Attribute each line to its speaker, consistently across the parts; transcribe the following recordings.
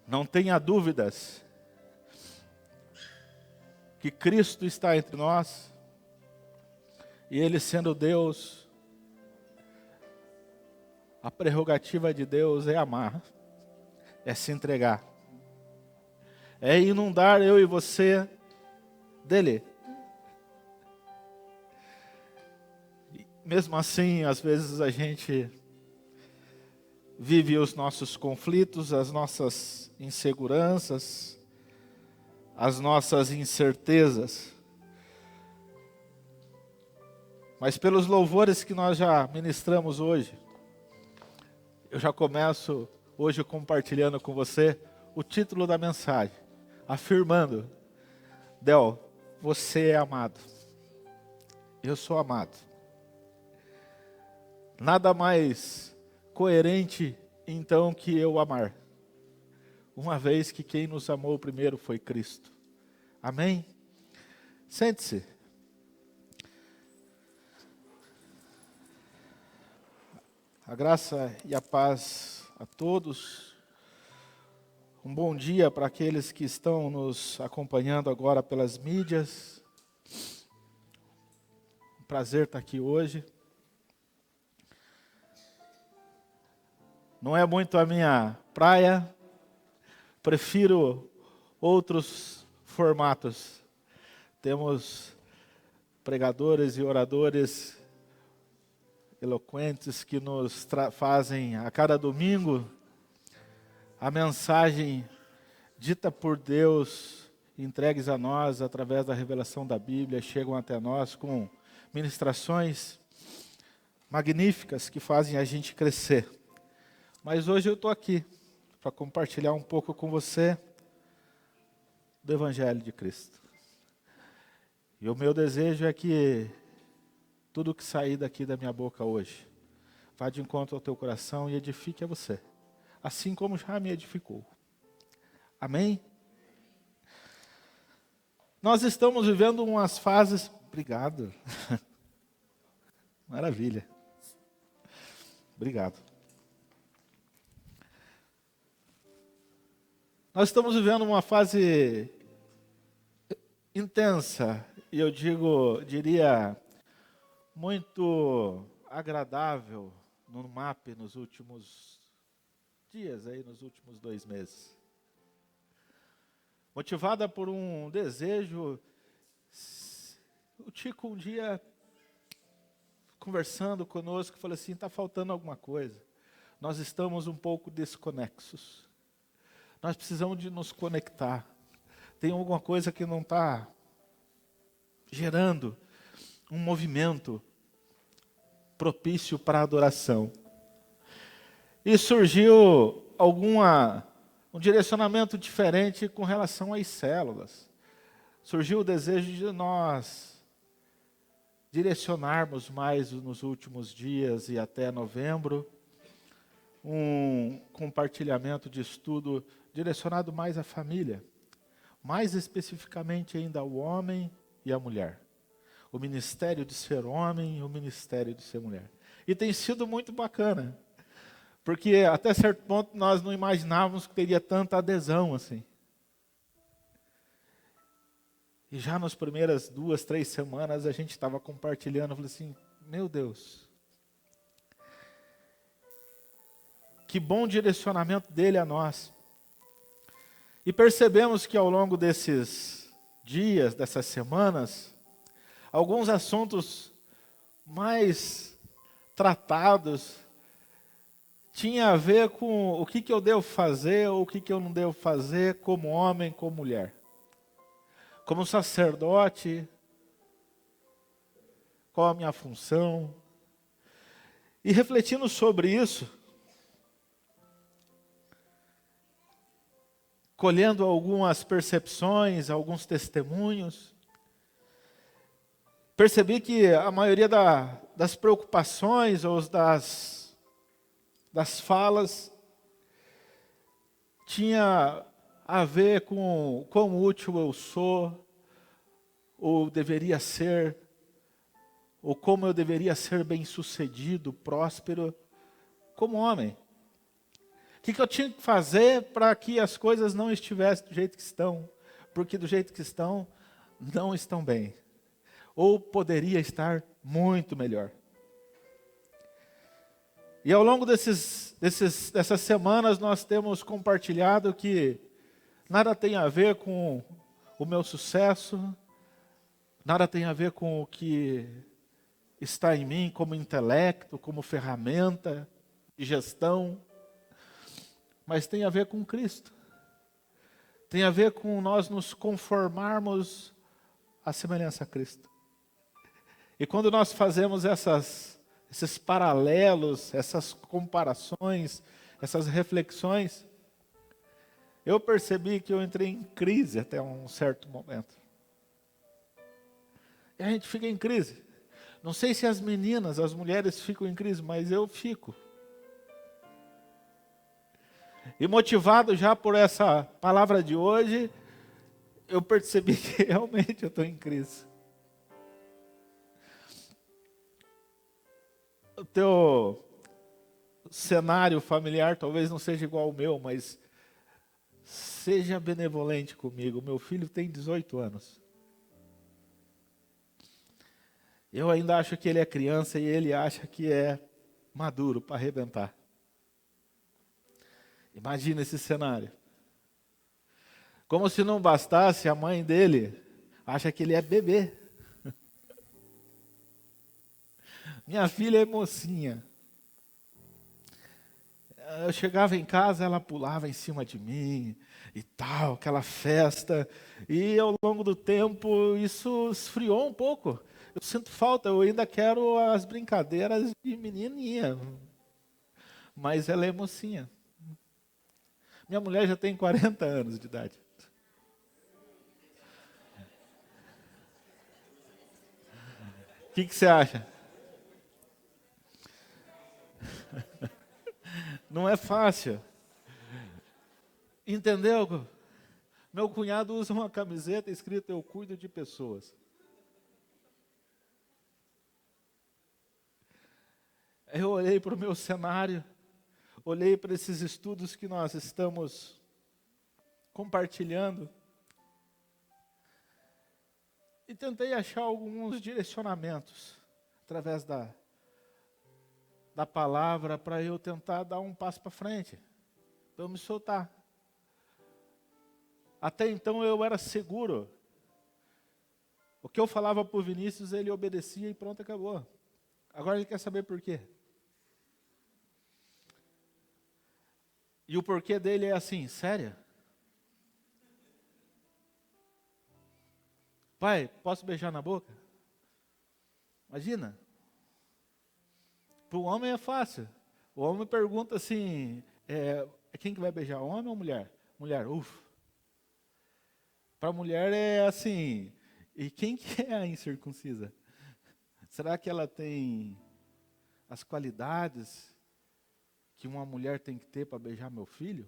Speaker 1: Não tenha dúvidas que Cristo está entre nós, e Ele sendo Deus, a prerrogativa de Deus é amar, é se entregar, é inundar eu e você dele. E mesmo assim, às vezes a gente vive os nossos conflitos, as nossas inseguranças, as nossas incertezas. Mas pelos louvores que nós já ministramos hoje, eu já começo hoje compartilhando com você o título da mensagem, afirmando: Del, você é amado, eu sou amado. Nada mais coerente então que eu amar, uma vez que quem nos amou primeiro foi Cristo. Amém? Sente-se. A graça e a paz a todos. Um bom dia para aqueles que estão nos acompanhando agora pelas mídias. Um prazer estar aqui hoje. Não é muito a minha praia, prefiro outros formatos. Temos pregadores e oradores eloquentes que nos fazem a cada domingo a mensagem dita por Deus, entregues a nós através da revelação da Bíblia, chegam até nós com ministrações magníficas que fazem a gente crescer. Mas hoje eu estou aqui para compartilhar um pouco com você do Evangelho de Cristo. E o meu desejo é que tudo que sair daqui da minha boca hoje vá de encontro ao teu coração e edifique a você, assim como já me edificou. Amém? Nós estamos vivendo umas fases... Obrigado. Maravilha. Obrigado. Nós estamos vivendo uma fase intensa, e eu diria, muito agradável no MAP nos últimos dias, aí, nos últimos 2 meses. Motivada por um desejo, o Tico um dia, conversando conosco, falou assim, está faltando alguma coisa. Nós estamos um pouco desconexos. Nós precisamos de nos conectar. Tem alguma coisa que não está gerando um movimento propício para a adoração. E surgiu um direcionamento diferente com relação às células. Surgiu o desejo de nós direcionarmos mais nos últimos dias e até novembro, um compartilhamento de estudo direcionado mais à família, mais especificamente ainda ao homem e à mulher. O ministério de ser homem e o ministério de ser mulher. E tem sido muito bacana, porque até certo ponto nós não imaginávamos que teria tanta adesão assim. E já nas primeiras 2, 3 semanas a gente estava compartilhando, eu falei assim, meu Deus, que bom direcionamento dele a nós. E percebemos que ao longo desses dias, dessas semanas, alguns assuntos mais tratados tinha a ver com o que eu devo fazer ou o que eu não devo fazer como homem, como mulher. Como sacerdote, qual a minha função. E refletindo sobre isso, colhendo algumas percepções, alguns testemunhos, percebi que a maioria das preocupações ou das falas tinha a ver com quão útil eu sou, ou deveria ser, ou como eu deveria ser bem-sucedido, próspero, como homem. que eu tinha que fazer para que as coisas não estivessem do jeito que estão? Porque do jeito que estão, não estão bem. Ou poderia estar muito melhor. E ao longo dessas semanas nós temos compartilhado que nada tem a ver com o meu sucesso, nada tem a ver com o que está em mim como intelecto, como ferramenta de gestão, mas tem a ver com Cristo. Tem a ver com nós nos conformarmos à semelhança a Cristo. E quando nós fazemos esses paralelos, essas comparações, essas reflexões, eu percebi que eu entrei em crise até um certo momento. E a gente fica em crise. Não sei se as meninas, as mulheres ficam em crise, mas eu fico. E motivado já por essa palavra de hoje, eu percebi que realmente eu estou em crise. O teu cenário familiar talvez não seja igual ao meu, mas seja benevolente comigo. Meu filho tem 18 anos. Eu ainda acho que ele é criança e ele acha que é maduro para arrebentar. Imagina esse cenário. Como se não bastasse, a mãe dele acha que ele é bebê. Minha filha é mocinha. Eu chegava em casa, ela pulava em cima de mim e tal, aquela festa. E ao longo do tempo isso esfriou um pouco. Eu sinto falta, eu ainda quero as brincadeiras de menininha. Mas ela é mocinha. Minha mulher já tem 40 anos de idade. O que você acha? Não é fácil. Entendeu? Meu cunhado usa uma camiseta escrita "Eu cuido de pessoas". Eu olhei para o meu cenário, olhei para esses estudos que nós estamos compartilhando e tentei achar alguns direcionamentos através da palavra para eu tentar dar um passo para frente, para eu me soltar. Até então eu era seguro. O que eu falava para o Vinícius, ele obedecia e pronto, acabou. Agora ele quer saber por quê. E o porquê dele é assim, sério? Pai, posso beijar na boca? Imagina. Para o homem é fácil. O homem pergunta assim, quem que vai beijar, homem ou mulher? Mulher, ufa. Para a mulher é assim, e quem que é a incircuncisa? Será que ela tem as qualidades que uma mulher tem que ter para beijar meu filho?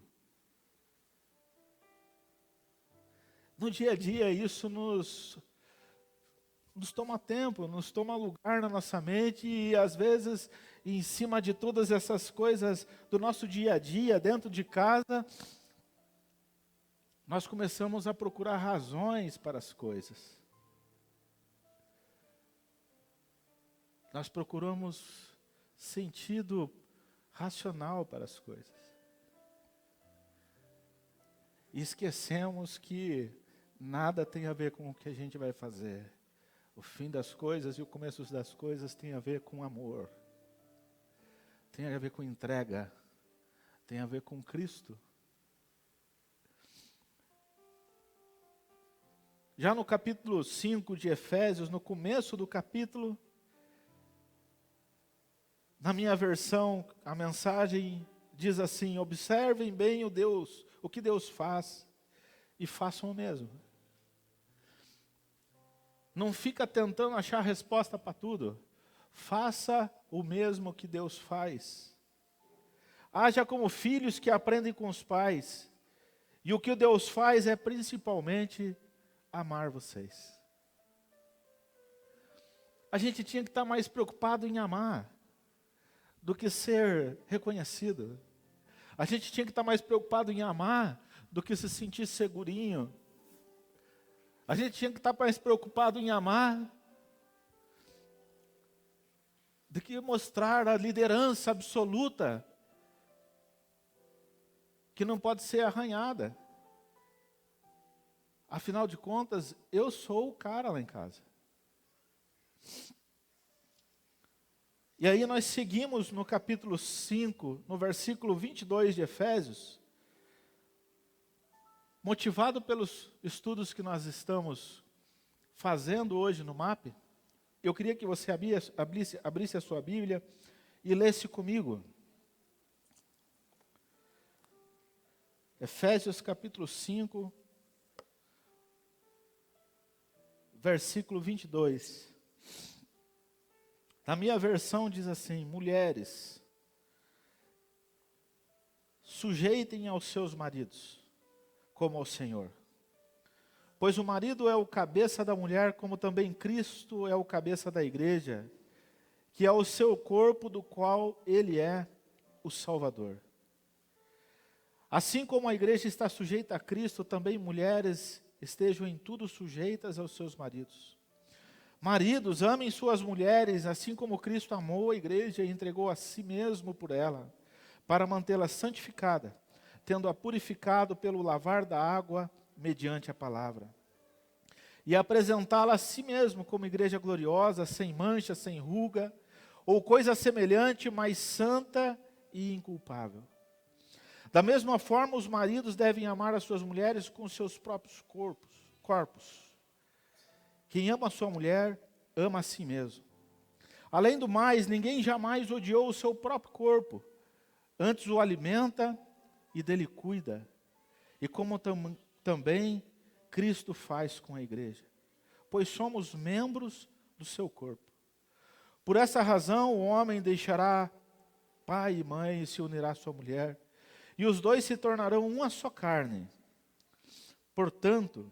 Speaker 1: No dia a dia isso nos toma tempo, nos toma lugar na nossa mente e às vezes em cima de todas essas coisas do nosso dia a dia, dentro de casa, nós começamos a procurar razões para as coisas. Nós procuramos sentido racional para as coisas. E esquecemos que nada tem a ver com o que a gente vai fazer. O fim das coisas e o começo das coisas tem a ver com amor. Tem a ver com entrega. Tem a ver com Cristo. Já no capítulo 5 de Efésios, no começo do capítulo, na minha versão, a mensagem diz assim: observem bem o que Deus faz e façam o mesmo. Não fica tentando achar resposta para tudo. Faça o mesmo que Deus faz. Haja como filhos que aprendem com os pais. E o que Deus faz é principalmente amar vocês. A gente tinha que estar mais preocupado em amar do que ser reconhecido. A gente tinha que estar mais preocupado em amar do que se sentir segurinho. A gente tinha que estar mais preocupado em amar do que mostrar a liderança absoluta, que não pode ser arranhada. Afinal de contas, eu sou o cara lá em casa. E aí nós seguimos no capítulo 5, no versículo 22 de Efésios, motivado pelos estudos que nós estamos fazendo hoje no MAP, eu queria que você abrisse a sua Bíblia e lesse comigo. Efésios capítulo 5, versículo 22. Na minha versão diz assim: mulheres, sujeitem aos seus maridos, como ao Senhor. Pois o marido é o cabeça da mulher, como também Cristo é o cabeça da igreja, que é o seu corpo, do qual ele é o Salvador. Assim como a igreja está sujeita a Cristo, também mulheres estejam em tudo sujeitas aos seus maridos. Maridos, amem suas mulheres, assim como Cristo amou a igreja e entregou a si mesmo por ela, para mantê-la santificada, tendo-a purificado pelo lavar da água mediante a palavra. E apresentá-la a si mesmo como igreja gloriosa, sem mancha, sem ruga, ou coisa semelhante, mas santa e inculpável. Da mesma forma, os maridos devem amar as suas mulheres com seus próprios corpos. Quem ama a sua mulher, ama a si mesmo. Além do mais, ninguém jamais odiou o seu próprio corpo, antes o alimenta e dele cuida. E como também Cristo faz com a igreja, pois somos membros do seu corpo. Por essa razão, o homem deixará pai e mãe e se unirá à sua mulher, e os dois se tornarão uma só carne. Portanto,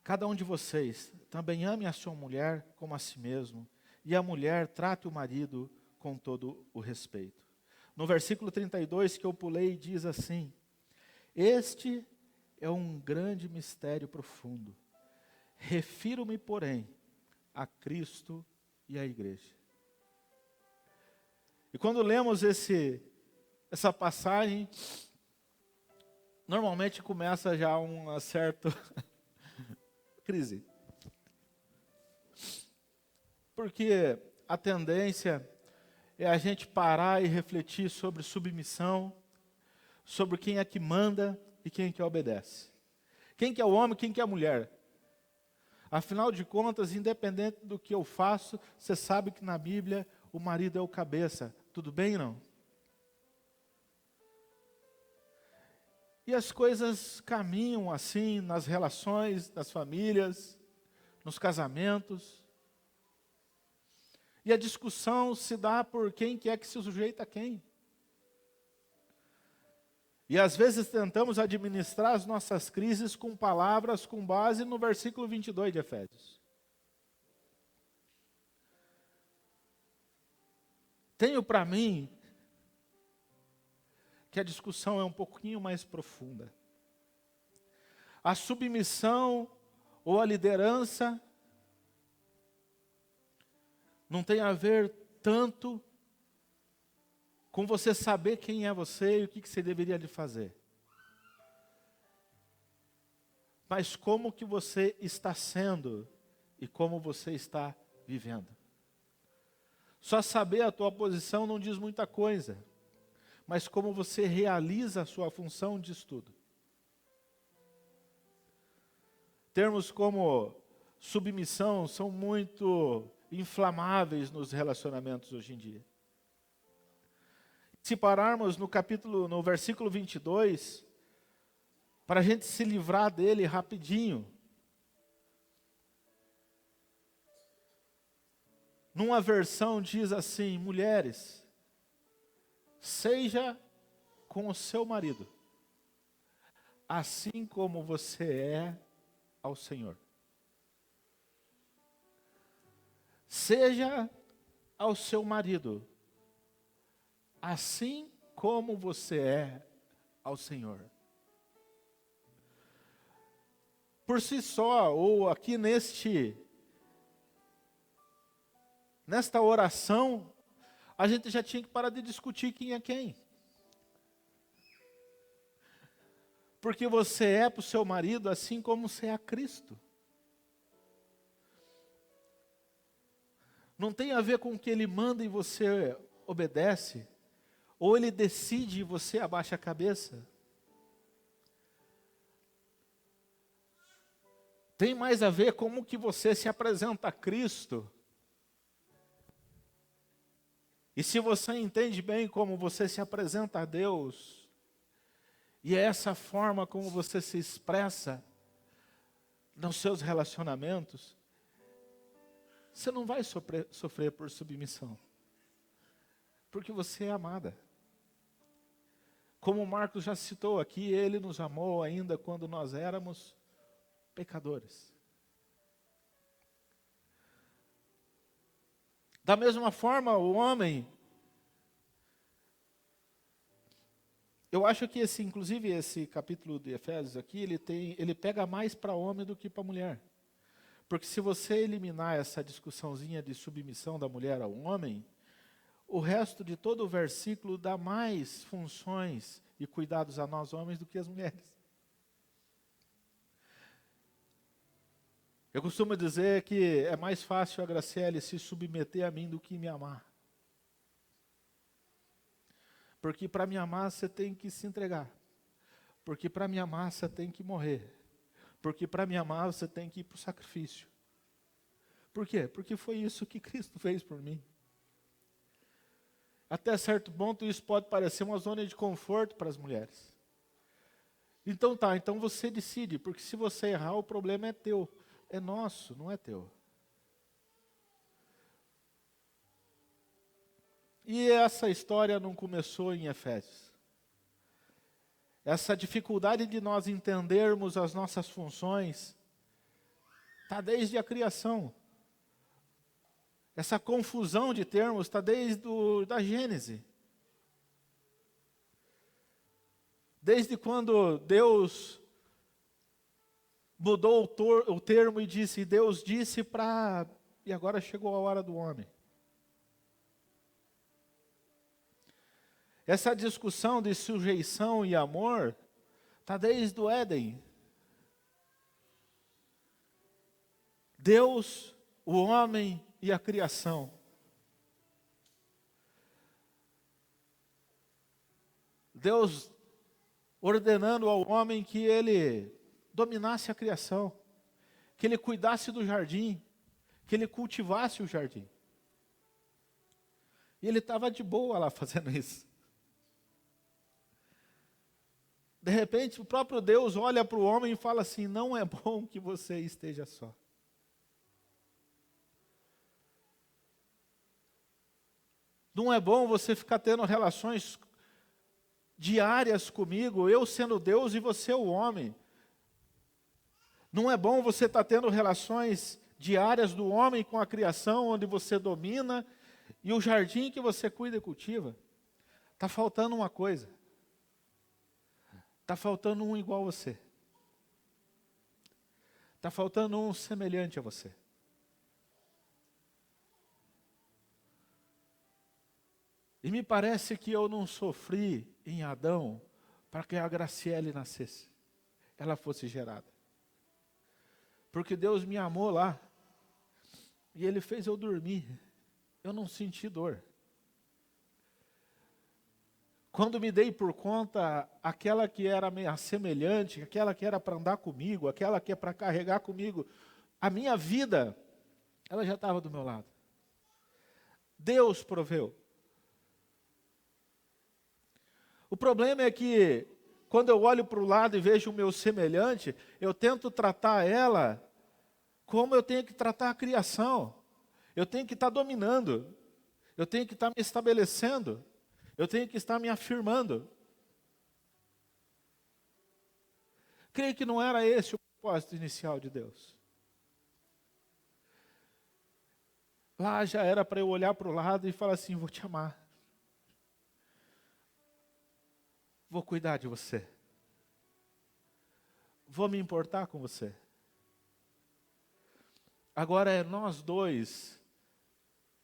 Speaker 1: cada um de vocês também ame a sua mulher como a si mesmo, e a mulher trate o marido com todo o respeito. No versículo 32 que eu pulei, diz assim: este é um grande mistério profundo. Refiro-me, porém, a Cristo e à igreja. E quando lemos essa passagem, normalmente começa já uma certa crise. Porque a tendência é a gente parar e refletir sobre submissão, sobre quem é que manda e quem é que obedece. Quem que é o homem, quem que é a mulher. Afinal de contas, independente do que eu faço, você sabe que na Bíblia o marido é o cabeça. Tudo bem, não? E as coisas caminham assim nas relações, nas famílias, nos casamentos. E a discussão se dá por quem que é que se sujeita a quem. E às vezes tentamos administrar as nossas crises com palavras com base no versículo 22 de Efésios. Tenho para mim que a discussão é um pouquinho mais profunda. A submissão ou a liderança não tem a ver tanto com você saber quem é você e o que você deveria de fazer. Mas como que você está sendo e como você está vivendo. Só saber a tua posição não diz muita coisa, mas como você realiza a sua função diz tudo. Termos como submissão são muito inflamáveis nos relacionamentos hoje em dia. Se pararmos no versículo 22, para a gente se livrar dele rapidinho, numa versão diz assim: mulheres, seja com o seu marido, assim como você é ao Senhor. Seja ao seu marido, assim como você é ao Senhor. Por si só, ou aqui nesta oração, a gente já tinha que parar de discutir quem é quem. Porque você é para o seu marido assim como você é a Cristo. Não tem a ver com o que ele manda e você obedece, ou ele decide e você abaixa a cabeça. Tem mais a ver com como que você se apresenta a Cristo. E se você entende bem como você se apresenta a Deus, e é essa forma como você se expressa nos seus relacionamentos, você não vai sofrer por submissão. Porque você é amada. Como o Marcos já citou aqui, Ele nos amou ainda quando nós éramos pecadores. Da mesma forma, o homem, eu acho que inclusive esse capítulo de Efésios aqui, ele pega mais para homem do que para mulher. Porque se você eliminar essa discussãozinha de submissão da mulher ao homem, o resto de todo o versículo dá mais funções e cuidados a nós homens do que as mulheres. Eu costumo dizer que é mais fácil a Graciele se submeter a mim do que me amar. Porque para me amar você tem que se entregar. Porque para me amar você tem que morrer. Porque para me amar você tem que ir para o sacrifício. Por quê? Porque foi isso que Cristo fez por mim. Até certo ponto isso pode parecer uma zona de conforto para as mulheres. Então então você decide, porque se você errar o problema é teu. É nosso, não é teu. E essa história não começou em Efésios. Essa dificuldade de nós entendermos as nossas funções está desde a criação. Essa confusão de termos está desde da Gênese. Desde quando Deus mudou o termo e disse, Deus disse para... E agora chegou a hora do homem. Essa discussão de sujeição e amor está desde o Éden. Deus, o homem e a criação. Deus ordenando ao homem que ele dominasse a criação, que ele cuidasse do jardim, que ele cultivasse o jardim. E ele estava de boa lá fazendo isso. De repente, o próprio Deus olha para o homem e fala assim, não é bom que você esteja só. Não é bom você ficar tendo relações diárias comigo, eu sendo Deus e você o homem. Não é bom você estar tendo relações diárias do homem com a criação, onde você domina, e o jardim que você cuida e cultiva. Está faltando uma coisa. Está faltando um igual a você. Está faltando um semelhante a você. E me parece que eu não sofri em Adão para que a Graciele nascesse, ela fosse gerada. Porque Deus me amou lá, e Ele fez eu dormir, eu não senti dor. Quando me dei por conta, aquela que era meio semelhante, aquela que era para andar comigo, aquela que é para carregar comigo, a minha vida, ela já estava do meu lado. Deus proveu. O problema é que, quando eu olho para o lado e vejo o meu semelhante, eu tento tratar ela como eu tenho que tratar a criação. Eu tenho que estar dominando. Eu tenho que estar me estabelecendo. Eu tenho que estar me afirmando. Creio que não era esse o propósito inicial de Deus. Lá já era para eu olhar para o lado e falar assim, vou te amar. vou cuidar de você. Vou me importar com você. Agora é nós dois,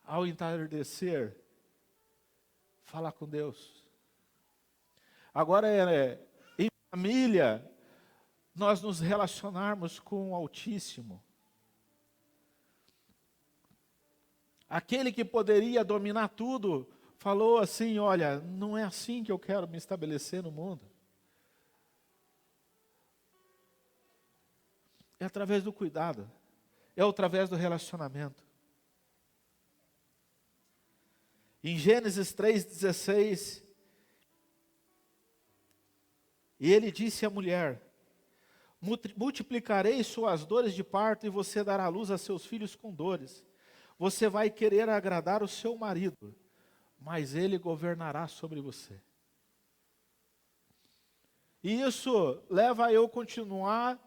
Speaker 1: ao entardecer, falar com Deus. Agora é em família, nós nos relacionarmos com o Altíssimo. Aquele que poderia dominar tudo, falou assim, olha, não é assim que eu quero me estabelecer no mundo. É através do cuidado, é através do relacionamento. Em Gênesis 3,16, e ele disse à mulher, multiplicarei suas dores de parto e você dará luz a seus filhos com dores. Você vai querer agradar o seu marido, mas ele governará sobre você. E isso leva a eu continuar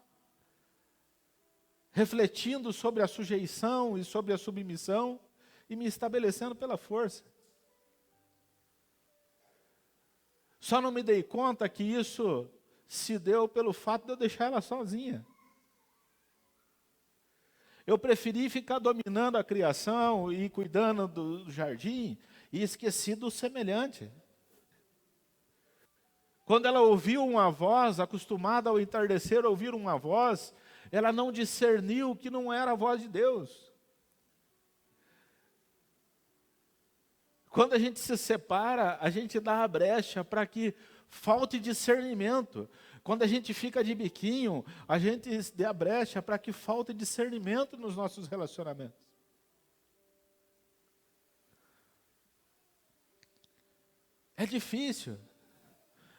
Speaker 1: refletindo sobre a sujeição e sobre a submissão e me estabelecendo pela força. Só não me dei conta que isso se deu pelo fato de eu deixar ela sozinha. Eu preferi ficar dominando a criação e cuidando do jardim e esqueci do semelhante. Quando ela ouviu uma voz, acostumada ao entardecer a ouvir uma voz, ela não discerniu que não era a voz de Deus. Quando a gente se separa, a gente dá a brecha para que falte discernimento. Quando a gente fica de biquinho, a gente dá a brecha para que falte discernimento nos nossos relacionamentos. É difícil,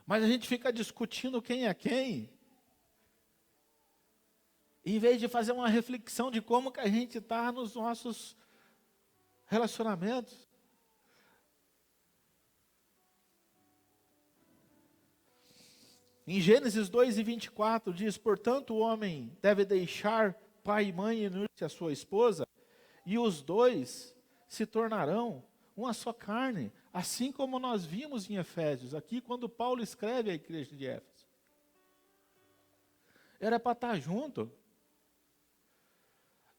Speaker 1: mas a gente fica discutindo quem é quem, em vez de fazer uma reflexão de como que a gente está nos nossos relacionamentos. Em Gênesis 2:24 diz, portanto o homem deve deixar pai e mãe e unir-se à sua esposa, e os dois se tornarão uma só carne, assim como nós vimos em Efésios, aqui quando Paulo escreve à igreja de Éfeso. Era para estar junto.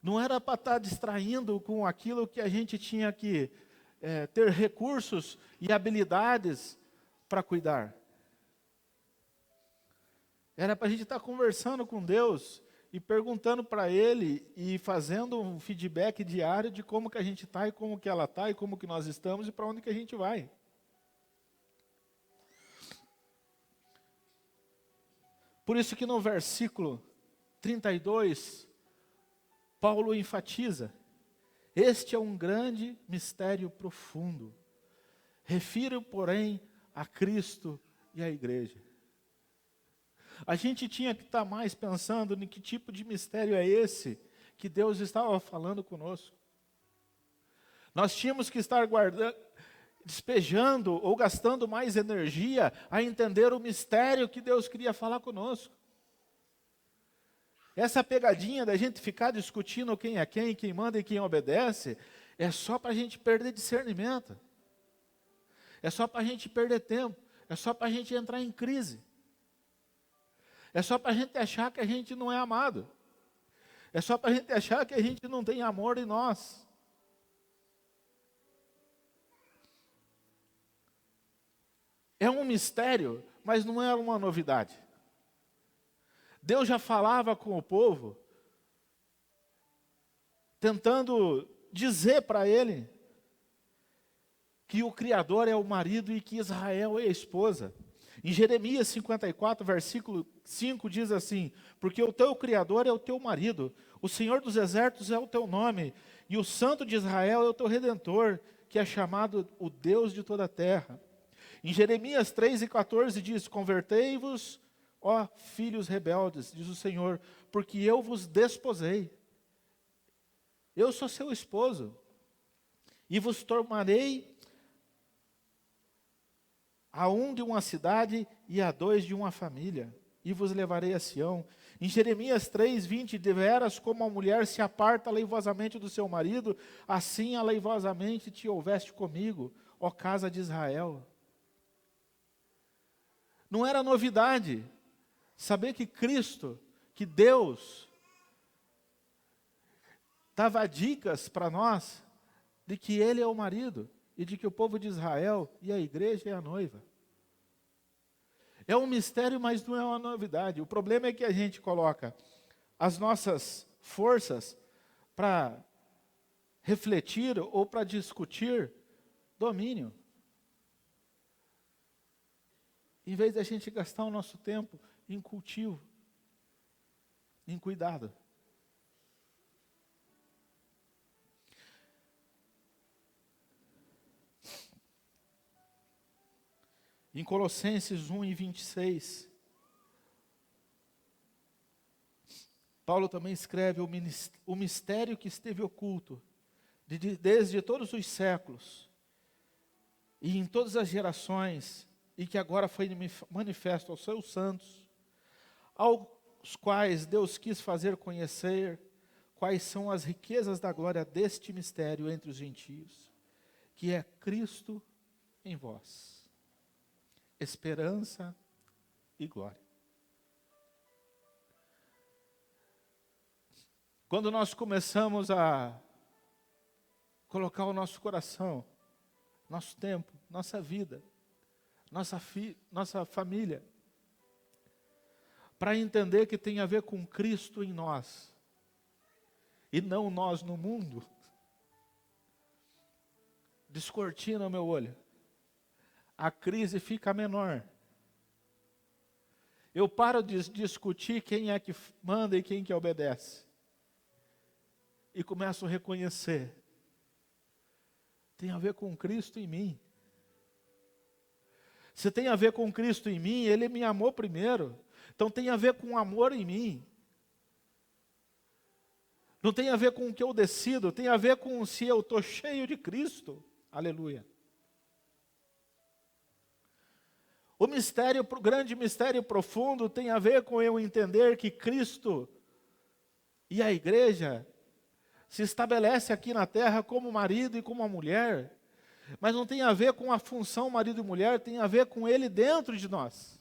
Speaker 1: Não era para estar distraindo com aquilo que a gente tinha que ter recursos e habilidades para cuidar. Era para a gente estar conversando com Deus e perguntando para Ele e fazendo um feedback diário de como que a gente está e como que ela está e como que nós estamos e para onde que a gente vai. Por isso que no versículo 32, Paulo enfatiza, este é um grande mistério profundo. Refiro, porém, a Cristo e à igreja. A gente tinha que estar mais pensando em que tipo de mistério é esse que Deus estava falando conosco. Nós tínhamos que estar despejando ou gastando mais energia a entender o mistério que Deus queria falar conosco. Essa pegadinha da gente ficar discutindo quem é quem manda e quem obedece, é só para a gente perder discernimento. É só para a gente perder tempo. É só para a gente entrar em crise. É só para a gente achar que a gente não é amado. É só para a gente achar que a gente não tem amor em nós. É um mistério, mas não é uma novidade. Deus já falava com o povo, tentando dizer para ele que o Criador é o marido e que Israel é a esposa. Em Jeremias 54, versículo 5 diz assim, porque o teu Criador é o teu marido, o Senhor dos exércitos é o teu nome, e o Santo de Israel é o teu Redentor, que é chamado o Deus de toda a terra. Em Jeremias 3:14 diz, convertei-vos, ó filhos rebeldes, diz o Senhor, porque eu vos desposei. Eu sou seu esposo, e vos tornarei a um de uma cidade e a dois de uma família, e vos levarei a Sião. Em Jeremias 3:20, deveras como a mulher se aparta aleivosamente do seu marido, assim aleivosamente te houveste comigo, ó casa de Israel. Não era novidade saber que Cristo, que Deus, dava dicas para nós de que Ele é o marido e de que o povo de Israel e a igreja é a noiva. É um mistério, mas não é uma novidade. O problema é que a gente coloca as nossas forças para refletir ou para discutir domínio, em vez de a gente gastar o nosso tempo em cultivo, em cuidado. Em Colossenses 1:26, Paulo também escreve o mistério que esteve oculto desde todos os séculos e em todas as gerações, e que agora foi manifesto aos seus santos, aos quais Deus quis fazer conhecer quais são as riquezas da glória deste mistério entre os gentios, que é Cristo em vós, esperança e glória. Quando nós começamos a colocar o nosso coração, nosso tempo, nossa vida, nossa família, para entender que tem a ver com Cristo em nós, e não nós no mundo, descortina o meu olho, a crise fica menor. Eu paro de discutir quem é que manda e quem que obedece. E começo a reconhecer. Tem a ver com Cristo em mim. Se tem a ver com Cristo em mim, Ele me amou primeiro. Então tem a ver com amor em mim. Não tem a ver com o que eu decido, tem a ver com se eu estou cheio de Cristo. Aleluia. O grande mistério profundo tem a ver com eu entender que Cristo e a igreja se estabelece aqui na terra como marido e como uma mulher, mas não tem a ver com a função marido e mulher, tem a ver com Ele dentro de nós.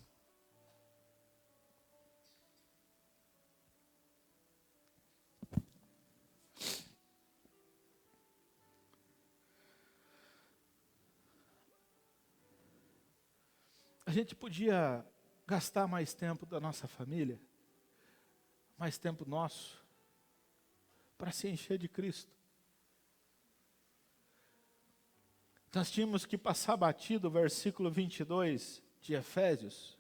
Speaker 1: A gente podia gastar mais tempo da nossa família, mais tempo nosso, para se encher de Cristo. Nós tínhamos que passar batido o versículo 22 de Efésios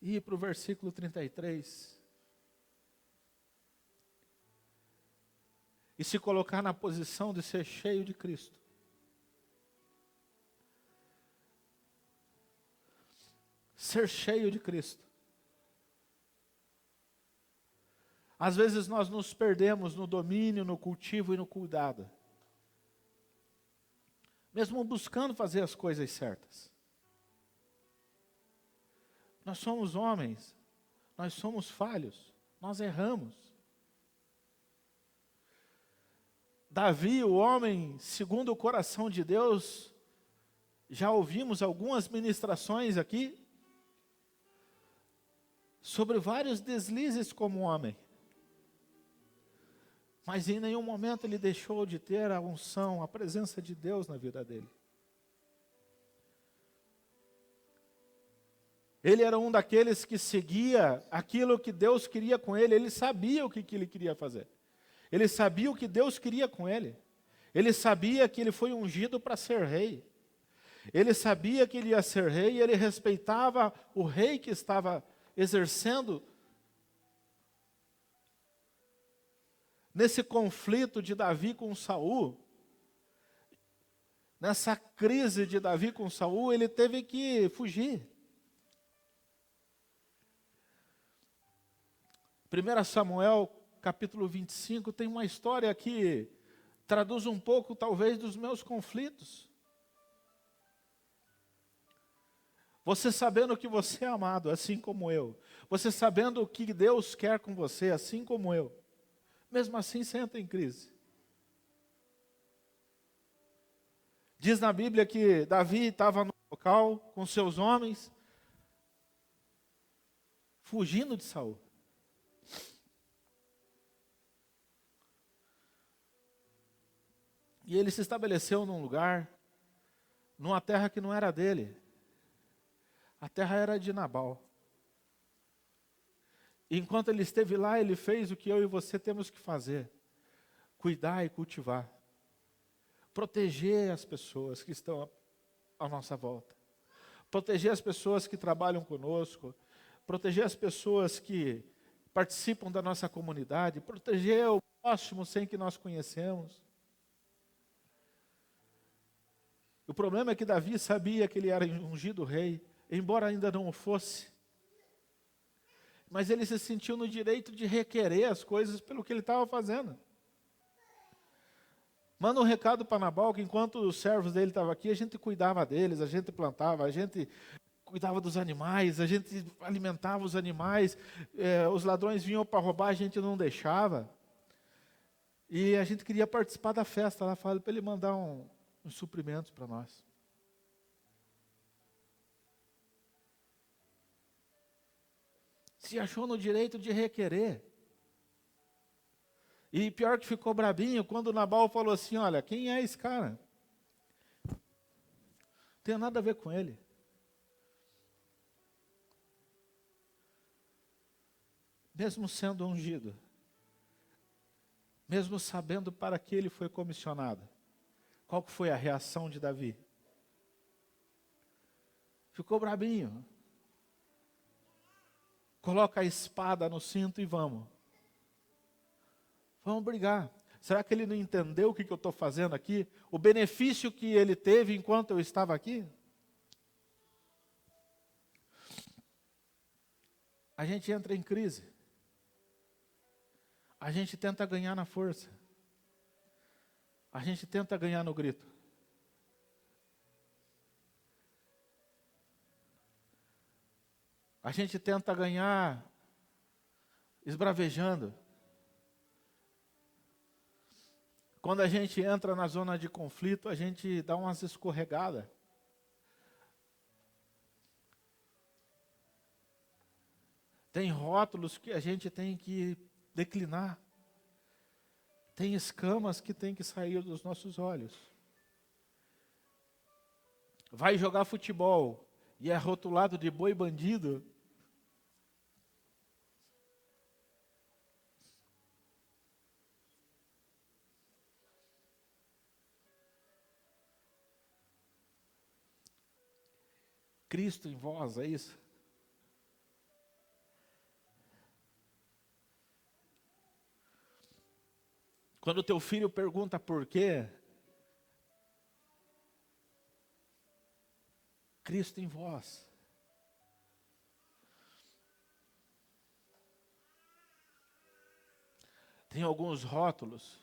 Speaker 1: e ir para o versículo 33 e se colocar na posição de ser cheio de Cristo. Ser cheio de Cristo. Às vezes nós nos perdemos no domínio, no cultivo e no cuidado. Mesmo buscando fazer as coisas certas. Nós somos homens, nós somos falhos, nós erramos. Davi, o homem segundo o coração de Deus, já ouvimos algumas ministrações aqui, sobre vários deslizes como homem. Mas em nenhum momento ele deixou de ter a unção, a presença de Deus na vida dele. Ele era um daqueles que seguia aquilo que Deus queria com ele. Ele sabia o que ele queria fazer. Ele sabia o que Deus queria com ele. Ele sabia que ele foi ungido para ser rei. Ele sabia que ele ia ser rei e ele respeitava o rei que estava exercendo. Nesse conflito de Davi com Saul, nessa crise de Davi com Saul, ele teve que fugir. 1 Samuel, capítulo 25, tem uma história que traduz um pouco, talvez, dos meus conflitos. Você sabendo que você é amado, assim como eu. Você sabendo o que Deus quer com você, assim como eu. Mesmo assim, você entra em crise. Diz na Bíblia que Davi estava no local com seus homens, fugindo de Saul. E ele se estabeleceu num lugar, numa terra que não era dele. A terra era de Nabal. E enquanto ele esteve lá, ele fez o que eu e você temos que fazer: cuidar e cultivar. Proteger as pessoas que estão à nossa volta. Proteger as pessoas que trabalham conosco. Proteger as pessoas que participam da nossa comunidade. Proteger o próximo sem que nós conhecemos. O problema é que Davi sabia que ele era ungido rei, embora ainda não o fosse. Mas ele se sentiu no direito de requerer as coisas pelo que ele estava fazendo. Manda um recado para Nabal que enquanto os servos dele estavam aqui, a gente cuidava deles, a gente plantava, a gente cuidava dos animais, a gente alimentava os animais, os ladrões vinham para roubar, a gente não deixava. E a gente queria participar da festa lá, falei para ele mandar uns suprimentos para nós. Se achou no direito de requerer. E pior que ficou brabinho quando Nabal falou assim: olha, quem é esse cara? Não tem nada a ver com ele. Mesmo sendo ungido, mesmo sabendo para que ele foi comissionado, qual que foi a reação de Davi? Ficou brabinho. Coloca a espada no cinto e vamos. Vamos brigar. Será que ele não entendeu o que eu estou fazendo aqui? O benefício que ele teve enquanto eu estava aqui? A gente entra em crise. A gente tenta ganhar na força. A gente tenta ganhar no grito. A gente tenta ganhar esbravejando. Quando a gente entra na zona de conflito, a gente dá umas escorregadas. Tem rótulos que a gente tem que declinar. Tem escamas que tem que sair dos nossos olhos. Vai jogar futebol e é rotulado de boi bandido. Cristo em vós, é isso? Quando o teu filho pergunta por quê, Cristo em vós. Tem alguns rótulos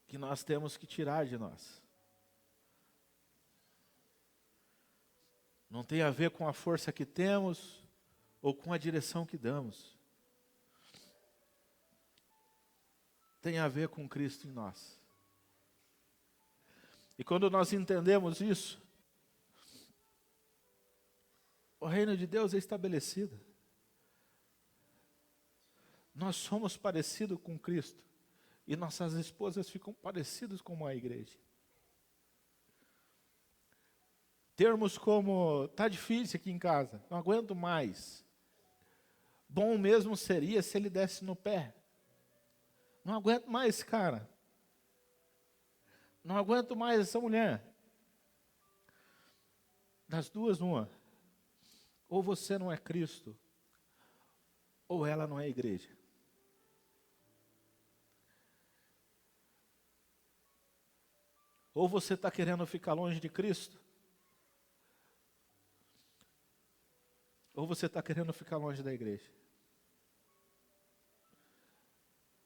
Speaker 1: que nós temos que tirar de nós. Não tem a ver com a força que temos ou com a direção que damos. Tem a ver com Cristo em nós. E quando nós entendemos isso, o reino de Deus é estabelecido. Nós somos parecidos com Cristo. E nossas esposas ficam parecidas com a igreja. Termos como, tá difícil aqui em casa, não aguento mais. Bom mesmo seria se ele desse no pé. Não aguento mais esse cara. Não aguento mais essa mulher. Das duas, uma. Ou você não é Cristo, ou ela não é igreja. Ou você está querendo ficar longe de Cristo, ou você está querendo ficar longe da igreja.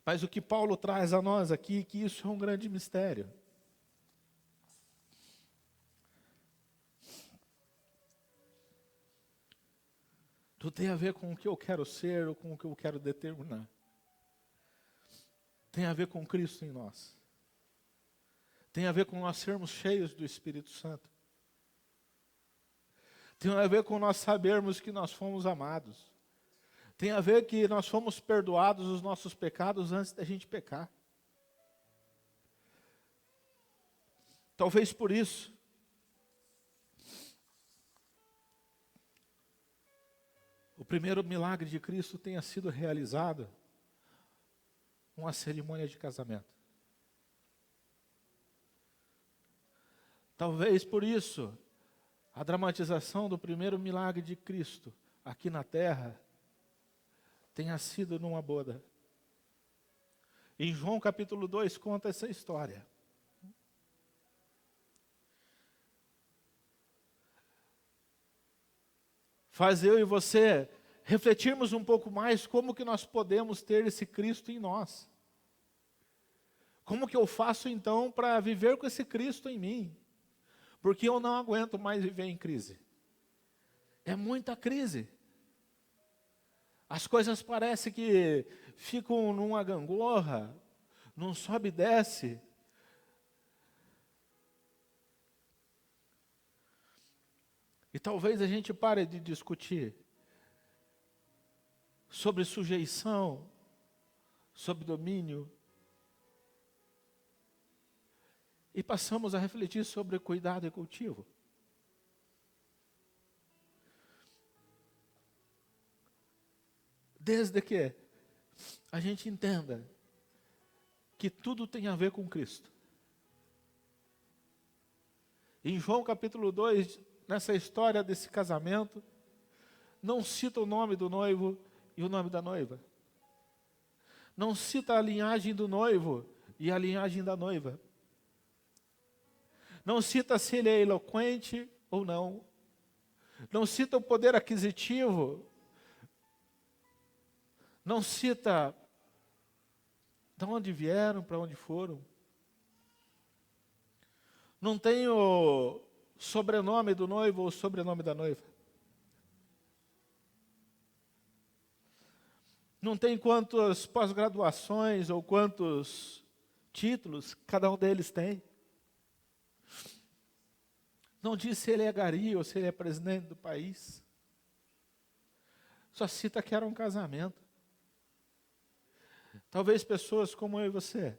Speaker 1: Mas o que Paulo traz a nós aqui, que isso é um grande mistério. Não tem a ver com o que eu quero ser ou com o que eu quero determinar. Tem a ver com Cristo em nós. Tem a ver com nós sermos cheios do Espírito Santo. Tem a ver com nós sabermos que nós fomos amados. Tem a ver que nós fomos perdoados os nossos pecados antes da gente pecar. Talvez por isso, o primeiro milagre de Cristo tenha sido realizado uma cerimônia de casamento. Talvez por isso, a dramatização do primeiro milagre de Cristo aqui na terra tenha sido numa boda. Em João capítulo 2 conta essa história. Faz eu e você refletirmos um pouco mais como que nós podemos ter esse Cristo em nós. Como que eu faço então para viver com esse Cristo em mim? Porque eu não aguento mais viver em crise. É muita crise. As coisas parecem que ficam numa gangorra, num sobe e desce. E talvez a gente pare de discutir sobre sujeição, sobre domínio, e passamos a refletir sobre cuidado e cultivo. Desde que a gente entenda que tudo tem a ver com Cristo. Em João capítulo 2, nessa história desse casamento, não cita o nome do noivo e o nome da noiva. Não cita a linhagem do noivo e a linhagem da noiva. Não cita se ele é eloquente ou não. Não cita o poder aquisitivo. Não cita de onde vieram, para onde foram. Não tem o sobrenome do noivo ou o sobrenome da noiva. Não tem quantas pós-graduações ou quantos títulos cada um deles tem. Não diz se ele é gari ou se ele é presidente do país. Só cita que era um casamento. Talvez pessoas como eu e você,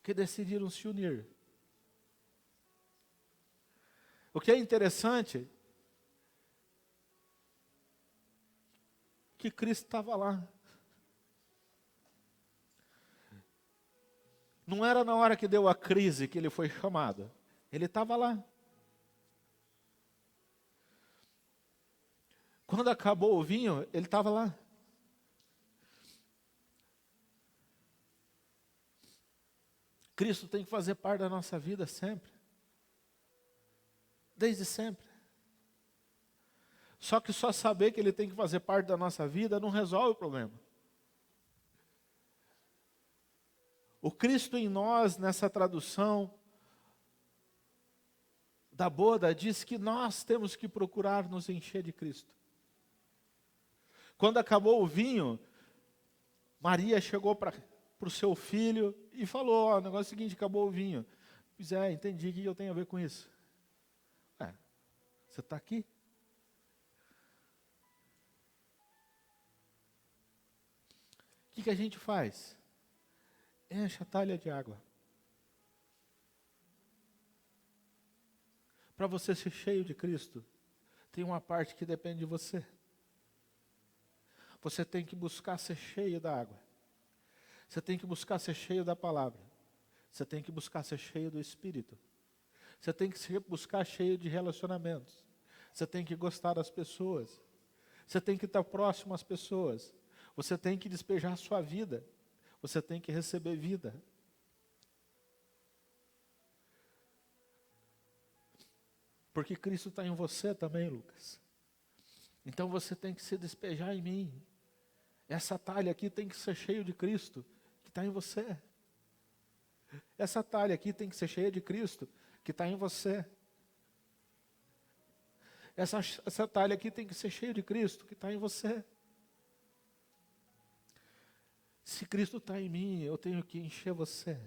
Speaker 1: que decidiram se unir. O que é interessante, que Cristo estava lá. Não era na hora que deu a crise que ele foi chamado. Ele estava lá. Quando acabou o vinho, ele estava lá. Cristo tem que fazer parte da nossa vida sempre. Desde sempre. Só que só saber que ele tem que fazer parte da nossa vida não resolve o problema. O Cristo em nós, nessa tradução da boda, diz que nós temos que procurar nos encher de Cristo. Quando acabou o vinho, Maria chegou para o seu filho e falou, o negócio é o seguinte, acabou o vinho. Pois é, entendi, o que eu tenho a ver com isso? Você está aqui? O que a gente faz? Enche a talha de água. Para você ser cheio de Cristo, tem uma parte que depende de você. Você tem que buscar ser cheio da água. Você tem que buscar ser cheio da palavra. Você tem que buscar ser cheio do Espírito. Você tem que buscar cheio de relacionamentos. Você tem que gostar das pessoas. Você tem que estar próximo às pessoas. Você tem que despejar a sua vida. Você tem que receber vida. Porque Cristo está em você também, Lucas. Então você tem que se despejar em mim. Essa talha aqui tem que ser cheia de Cristo, que está em você. Essa talha aqui tem que ser cheia de Cristo, que está em você. Essa talha aqui tem que ser cheia de Cristo, que está em você. Se Cristo está em mim, eu tenho que encher você.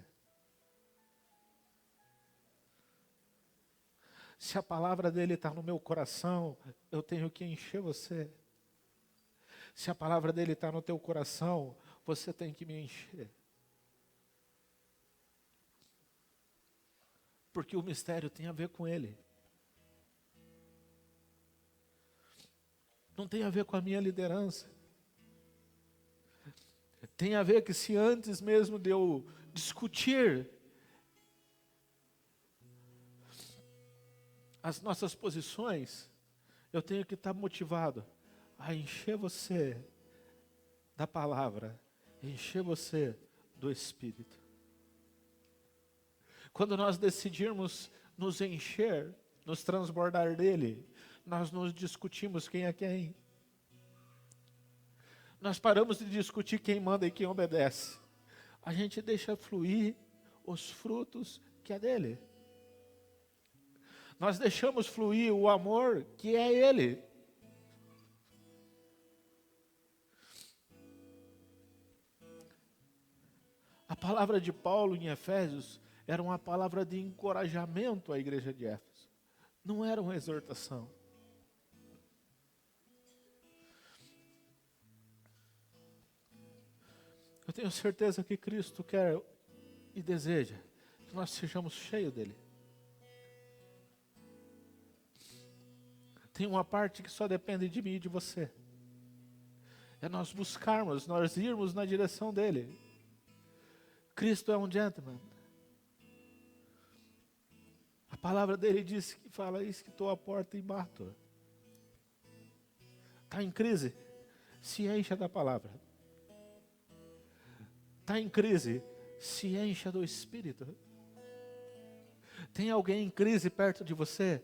Speaker 1: Se a palavra dele está no meu coração, eu tenho que encher você. Se a palavra dele está no teu coração, você tem que me encher. Porque o mistério tem a ver com ele. Não tem a ver com a minha liderança. Tem a ver que se antes mesmo de eu discutir as nossas posições, eu tenho que estar motivado a encher você da palavra, encher você do Espírito. Quando nós decidirmos nos encher, nos transbordar dele, nós nos discutimos quem é quem. Nós paramos de discutir quem manda e quem obedece. A gente deixa fluir os frutos que é dele. Nós deixamos fluir o amor que é ele. A palavra de Paulo em Efésios era uma palavra de encorajamento à igreja de Éfeso. Não era uma exortação. Eu tenho certeza que Cristo quer e deseja que nós sejamos cheios dele. Tem uma parte que só depende de mim e de você. É nós buscarmos, nós irmos na direção dele. Cristo é um gentleman. A palavra dele diz que fala isso, que estou à porta e bato. Está em crise? Se encha da palavra. Está em crise? Se encha do Espírito. Tem alguém em crise perto de você?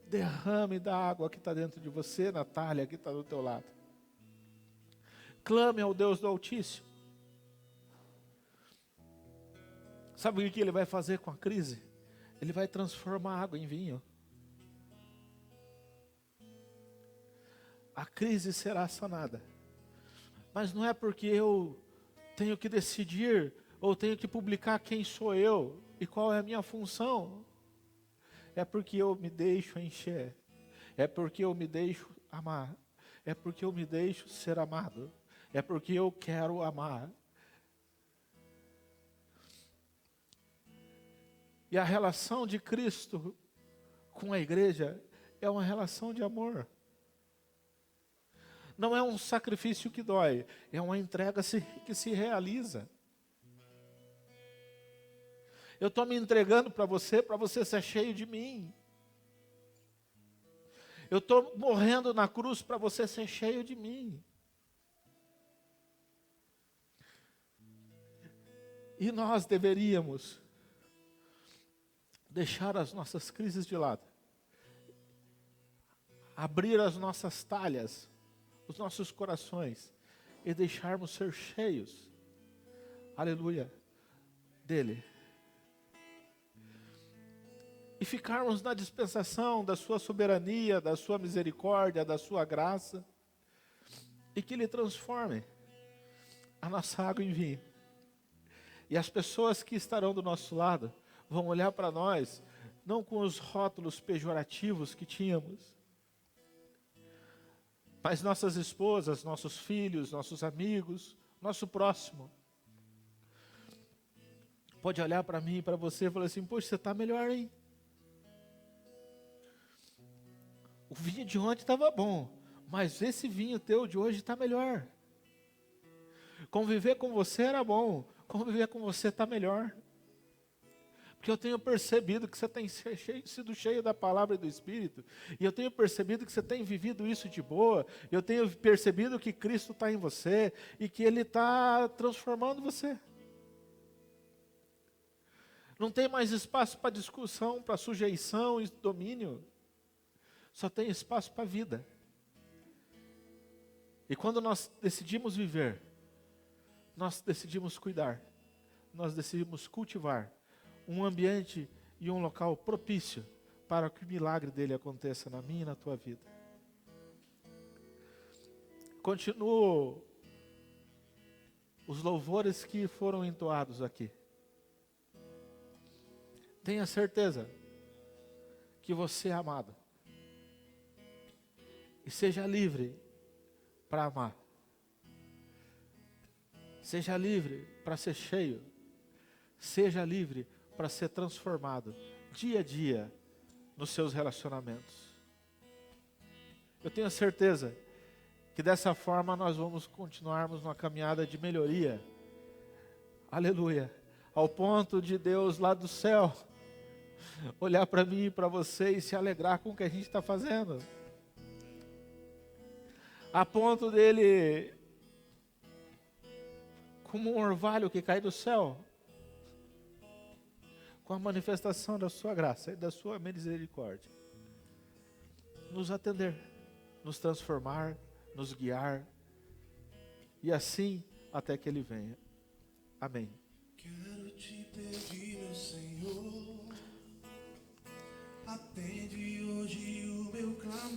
Speaker 1: Derrame da água que está dentro de você, Natália, que está do teu lado. Clame ao Deus do Altíssimo. Sabe o que ele vai fazer com a crise? Ele vai transformar a água em vinho. A crise será sanada. Mas não é porque eu tenho que decidir ou tenho que publicar quem sou eu e qual é a minha função. É porque eu me deixo encher. É porque eu me deixo amar. É porque eu me deixo ser amado. É porque eu quero amar. E a relação de Cristo com a igreja é uma relação de amor. Não é um sacrifício que dói, é uma entrega que se realiza. Eu estou me entregando para você ser cheio de mim. Eu estou morrendo na cruz para você ser cheio de mim. E nós deveríamos deixar as nossas crises de lado. Abrir as nossas talhas, os nossos corações e deixarmos ser cheios, aleluia, dele. E ficarmos na dispensação da sua soberania, da sua misericórdia, da sua graça, e que ele transforme a nossa água em vinho. E as pessoas que estarão do nosso lado vão olhar para nós, não com os rótulos pejorativos que tínhamos, mas nossas esposas, nossos filhos, nossos amigos, nosso próximo, pode olhar para mim e para você e falar assim: poxa, você está melhor, hein? O vinho de ontem estava bom, mas esse vinho teu de hoje está melhor. Conviver com você era bom, conviver com você está melhor. Porque eu tenho percebido que você tem sido cheio da palavra e do Espírito. E eu tenho percebido que você tem vivido isso de boa. Eu tenho percebido que Cristo está em você. E que Ele está transformando você. Não tem mais espaço para discussão, para sujeição e domínio. Só tem espaço para a vida. E quando nós decidimos viver, nós decidimos cuidar. Nós decidimos cultivar um ambiente e um local propício para que o milagre dele aconteça na minha e na tua vida. Continuo os louvores que foram entoados aqui. Tenha certeza que você é amado. E seja livre para amar. Seja livre para ser cheio. Seja livre para ser transformado dia a dia nos seus relacionamentos. Eu tenho certeza que dessa forma nós vamos continuarmos numa caminhada de melhoria. Aleluia. Ao ponto de Deus lá do céu olhar para mim e para você e se alegrar com o que a gente está fazendo. A ponto dele, como um orvalho que cai do céu, com a manifestação da sua graça e da sua misericórdia, nos atender, nos transformar, nos guiar, e assim até que Ele venha. Amém.
Speaker 2: Quero te pedir, meu Senhor, atende hoje o meu clamor.